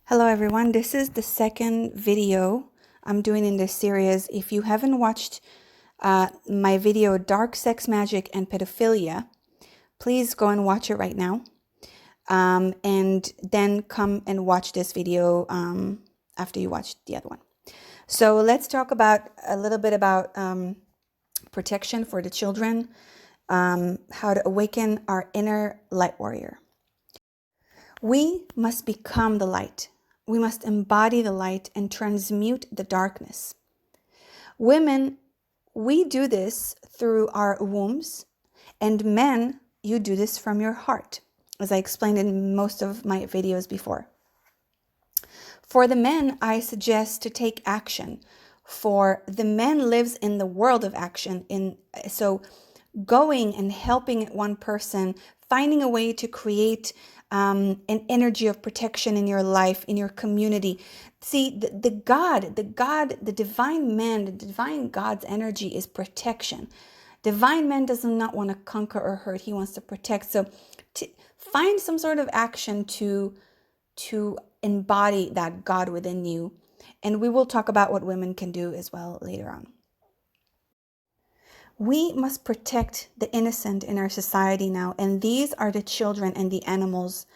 Hello everyone, this is the second video I'm doing in this series. If you haven't watched my video Dark Sex Magic and Pedophilia, please go and watch it right now. And then come and watch this video after you watch the other one. So let's talk about a little bit about protection for the children, how to awaken our inner light warrior. We must become the light. We must embody the light and transmute the darkness. Women, we do this through our wombs, and men, you do this from your heart, as I explained in most of my videos before. For the men, I suggest to take action. For the man lives in the world of action. So going and helping one person, finding a way to create an energy of protection in your life, in your community. See, the divine man, the divine God's energy is protection. Divine man does not want to conquer or hurt. He wants to protect. So to find some sort of action to embody that God within you. And we will talk about what women can do as well later on. We must protect the innocent in our society now, and these are the children and the animals.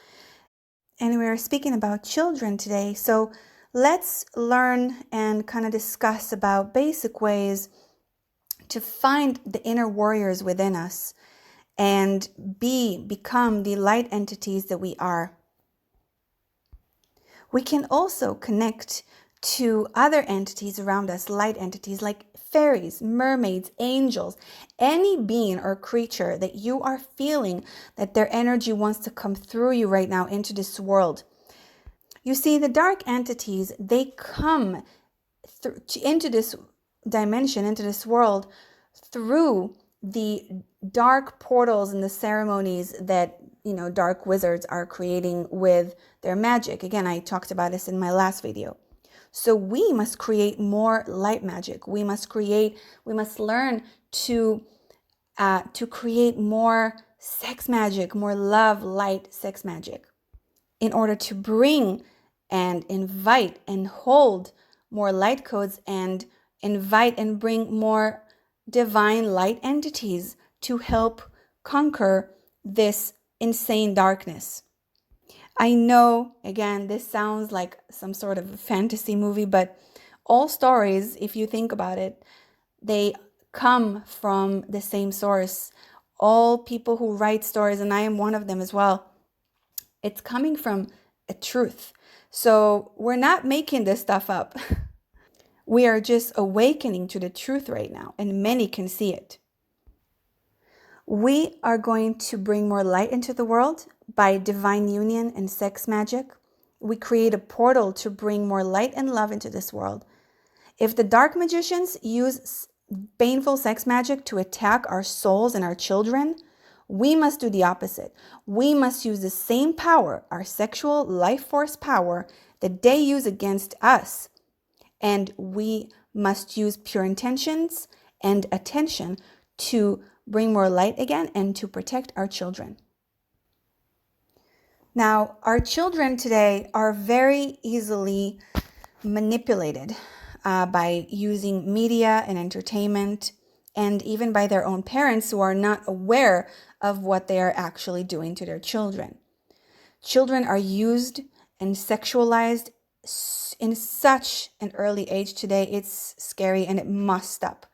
And we are speaking about children today, so let's learn and kind of discuss about basic ways to find the inner warriors within us and become the light entities that we are. We can also connect to other entities around us, light entities like fairies, mermaids, angels, any being or creature that you are feeling that their energy wants to come through you right now into this world. You see, the dark entities, they come into this dimension, into this world, through the dark portals and the ceremonies that dark wizards are creating with their magic. Again, I talked about this in my last video. So we must create more light magic. We must learn to create more sex magic, more love, light, sex magic, in order to bring and invite and hold more light codes and invite and bring more divine light entities to help conquer this insane darkness. I know, again, this sounds like some sort of a fantasy movie, but all stories, if you think about it, they come from the same source. All people who write stories, and I am one of them as well, it's coming from a truth. So we're not making this stuff up. We are just awakening to the truth right now, and many can see it. We are going to bring more light into the world by divine union and sex magic. We create a portal to bring more light and love into this world. If the dark magicians use baneful sex magic to attack our souls and our children, we must do the opposite. We must use the same power, our sexual life force power, that they use against us. And we must use pure intentions and attention to bring more light again and to protect our children. Now, our children today are very easily manipulated by using media and entertainment, and even by their own parents who are not aware of what they are actually doing to their children. Children are used and sexualized in such an early age today. It's scary and it must stop.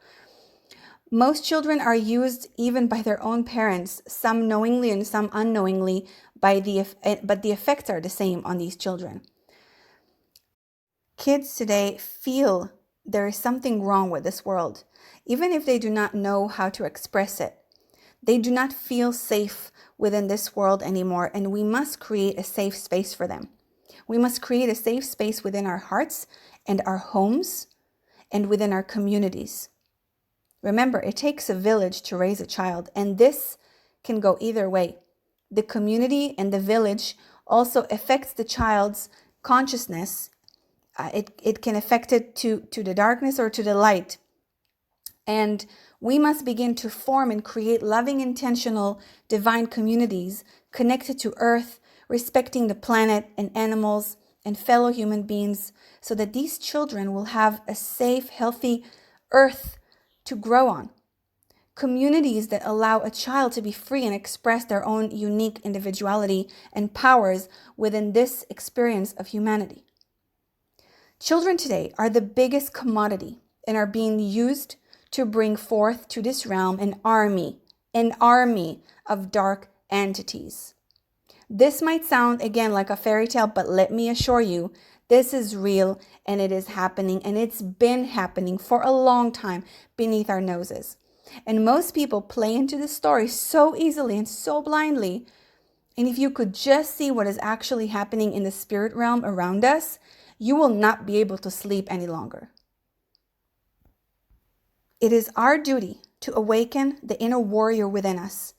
Most children are used even by their own parents, some knowingly and some unknowingly, but the effects are the same on these children. Kids today feel there is something wrong with this world, even if they do not know how to express it. They do not feel safe within this world anymore, and we must create a safe space for them. We must create a safe space within our hearts and our homes and within our communities. Remember, it takes a village to raise a child, and this can go either way. The community and the village also affects the child's consciousness. It can affect it to the darkness or to the light. And we must begin to form and create loving, intentional, divine communities connected to earth, respecting the planet and animals, and fellow human beings so that these children will have a safe, healthy earth to grow on. Communities that allow a child to be free and express their own unique individuality and powers within this experience of humanity. Children today are the biggest commodity and are being used to bring forth to this realm an army of dark entities. This might sound again like a fairy tale, but let me assure you, this is real and it is happening, and it's been happening for a long time beneath our noses. And most people play into the story so easily and so blindly. And if you could just see what is actually happening in the spirit realm around us, you will not be able to sleep any longer. It is our duty to awaken the inner warrior within us,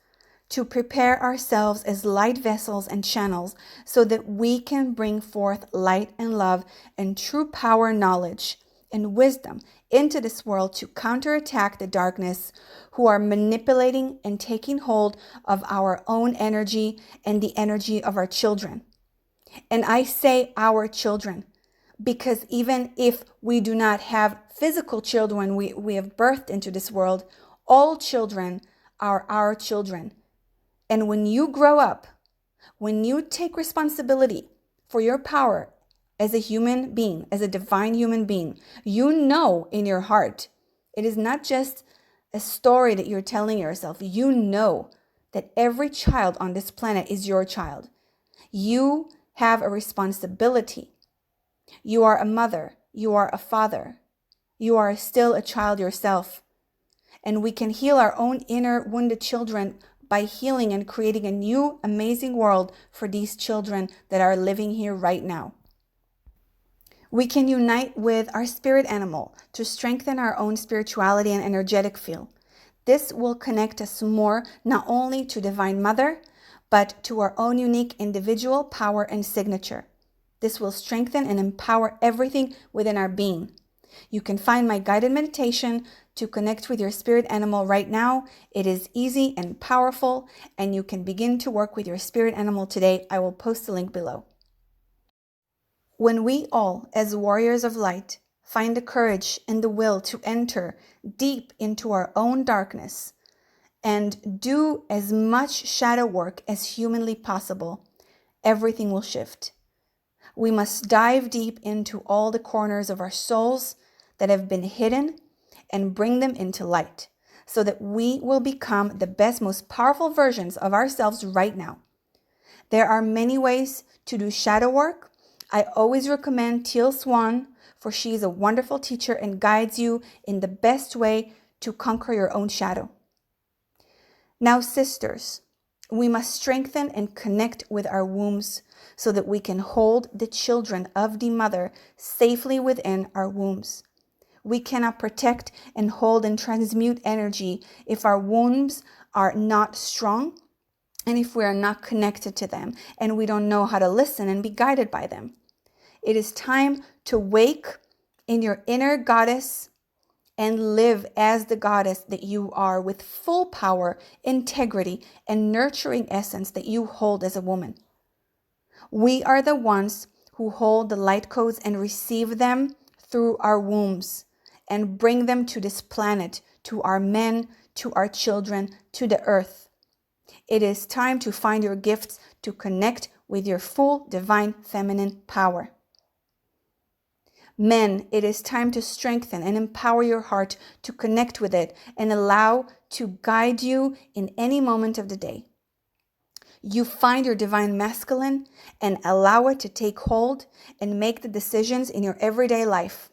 to prepare ourselves as light vessels and channels so that we can bring forth light and love and true power, knowledge, and wisdom into this world to counterattack the darkness who are manipulating and taking hold of our own energy and the energy of our children. And I say our children because even if we do not have physical children we have birthed into this world, all children are our children. And when you grow up, when you take responsibility for your power as a human being, as a divine human being, you know in your heart, it is not just a story that you're telling yourself. You know that every child on this planet is your child. You have a responsibility. You are a mother. You are a father. You are still a child yourself. And we can heal our own inner wounded children by healing and creating a new, amazing world for these children that are living here right now. We can unite with our spirit animal to strengthen our own spirituality and energetic field. This will connect us more not only to Divine Mother, but to our own unique individual power and signature. This will strengthen and empower everything within our being. You can find my guided meditation to connect with your spirit animal right now. It is easy and powerful, and you can begin to work with your spirit animal today. I will post the link below. When we all, as warriors of light, find the courage and the will to enter deep into our own darkness and do as much shadow work as humanly possible, everything will shift. We must dive deep into all the corners of our souls that have been hidden and bring them into light so that we will become the best, most powerful versions of ourselves right now. There are many ways to do shadow work. I always recommend Teal Swan, for she is a wonderful teacher and guides you in the best way to conquer your own shadow. Now, sisters, we must strengthen and connect with our wombs so that we can hold the children of the mother safely within our wombs. We cannot protect and hold and transmute energy if our wombs are not strong and if we are not connected to them and we don't know how to listen and be guided by them. It is time to wake in your inner goddess and live as the goddess that you are, with full power, integrity, and nurturing essence that you hold as a woman. We are the ones who hold the light codes and receive them through our wombs and bring them to this planet, to our men, to our children, to the earth. It is time to find your gifts to connect with your full divine feminine power. Men, it is time to strengthen and empower your heart to connect with it and allow to guide you in any moment of the day. You find your divine masculine and allow it to take hold and make the decisions in your everyday life.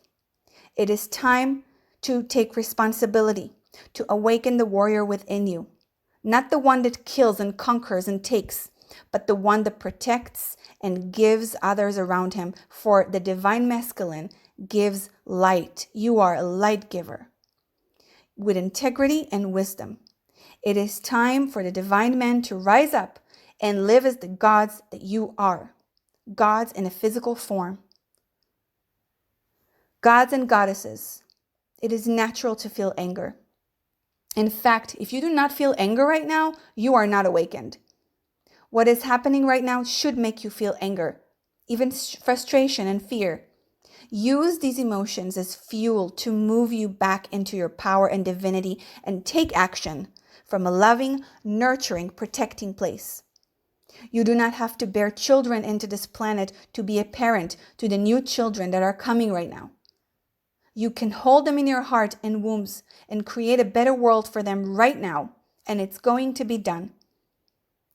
It is time to take responsibility, to awaken the warrior within you. Not the one that kills and conquers and takes, but the one that protects and gives others around him. For the divine masculine gives light. You are a light giver with integrity and wisdom. It is time for the divine man to rise up and live as the gods that you are. Gods in a physical form. Gods and goddesses, it is natural to feel anger. In fact, if you do not feel anger right now, you are not awakened. What is happening right now should make you feel anger. even frustration and fear. Use these emotions as fuel to move you back into your power and divinity and take action from a loving, nurturing, protecting place. You do not have to bear children into this planet to be a parent to the new children that are coming right now. You can hold them in your heart and wombs and create a better world for them right now, and it's going to be done.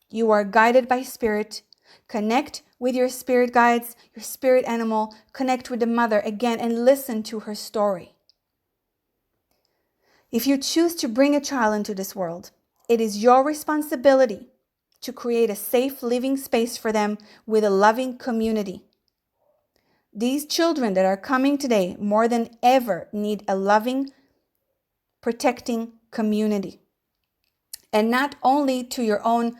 You are guided by spirit. Connect with your spirit guides, your spirit animal. Connect with the mother again and listen to her story. If you choose to bring a child into this world, it is your responsibility to create a safe living space for them with a loving community. These children that are coming today more than ever need a loving, protecting community. And not only to your own,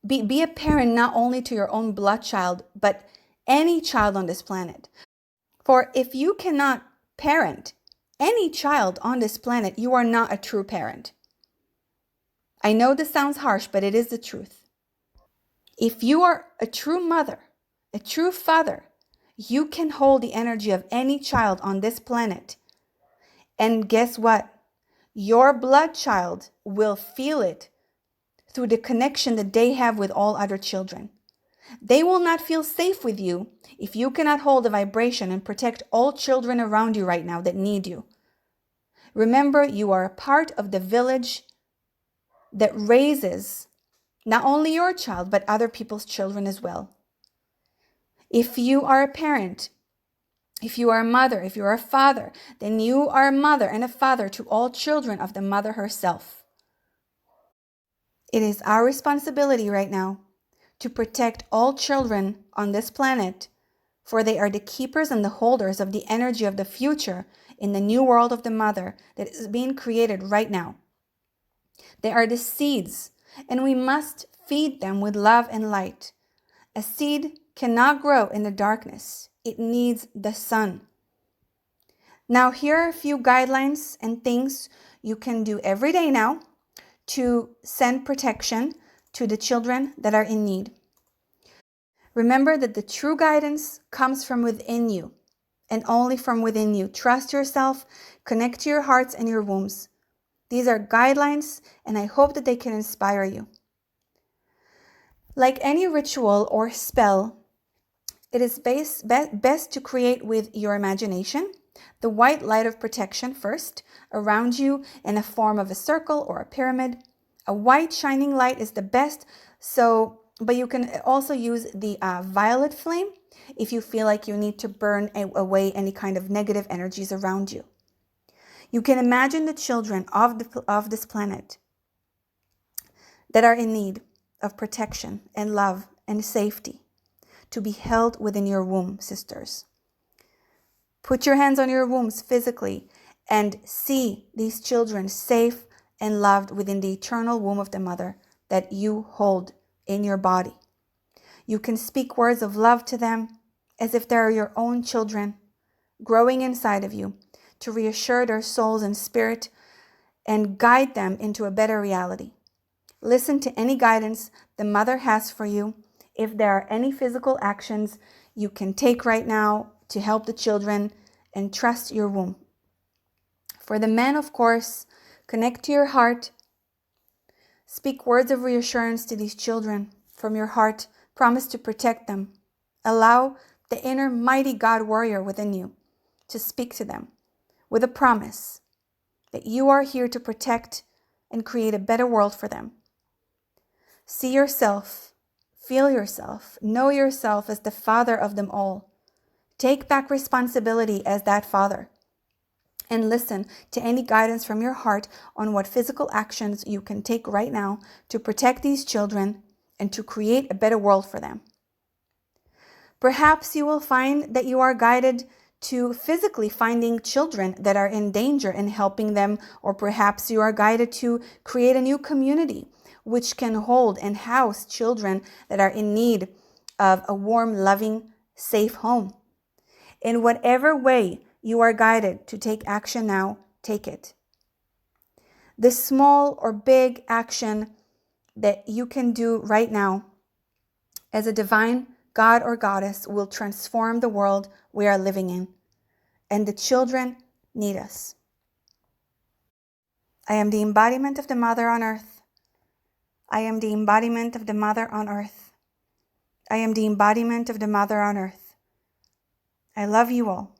be a parent not only to your own blood child, but any child on this planet. For if you cannot parent any child on this planet, you are not a true parent. I know this sounds harsh, but it is the truth. If you are a true mother, a true father, you can hold the energy of any child on this planet. And guess what? Your blood child will feel it through the connection that they have with all other children. They will not feel safe with you if you cannot hold the vibration and protect all children around you right now that need you. Remember, you are a part of the village that raises not only your child, but other people's children as well. If you are a parent, if you are a mother, if you are a father, then you are a mother and a father to all children of the mother herself. It is our responsibility right now to protect all children on this planet, for they are the keepers and the holders of the energy of the future in the new world of the mother that is being created right now. They are the seeds, and we must feed them with love and light. A seed cannot grow in the darkness. It needs the sun. Now, here are a few guidelines and things you can do every day now to send protection to the children that are in need. Remember that the true guidance comes from within you and only from within you. Trust yourself, connect to your hearts and your wombs. These are guidelines, and I hope that they can inspire you. Like any ritual or spell, it is best to create with your imagination the white light of protection first around you in the form of a circle or a pyramid. A white shining light is the best, but you can also use the violet flame if you feel like you need to burn away any kind of negative energies around you. You can imagine the children of this planet that are in need of protection and love and safety to be held within your womb, sisters. Put your hands on your wombs physically and see these children safe and loved within the eternal womb of the mother that you hold in your body. You can speak words of love to them as if they are your own children growing inside of you to reassure their souls and spirit and guide them into a better reality. Listen to any guidance the mother has for you. If there are any physical actions you can take right now to help the children, and trust your womb. For the men, of course, connect to your heart. Speak words of reassurance to these children from your heart. Promise to protect them. Allow the inner mighty God warrior within you to speak to them with a promise that you are here to protect and create a better world for them. See yourself, feel yourself, know yourself as the father of them all. Take back responsibility as that father. And listen to any guidance from your heart on what physical actions you can take right now to protect these children and to create a better world for them. Perhaps you will find that you are guided to physically finding children that are in danger and helping them, or perhaps you are guided to create a new community which can hold and house children that are in need of a warm, loving, safe home. In whatever way you are guided to take action now, take it. The small or big action that you can do right now as a divine God or Goddess will transform the world we are living in. And the children need us. I am the embodiment of the Mother on earth. I am the embodiment of the Mother on earth. I am the embodiment of the Mother on earth. I love you all.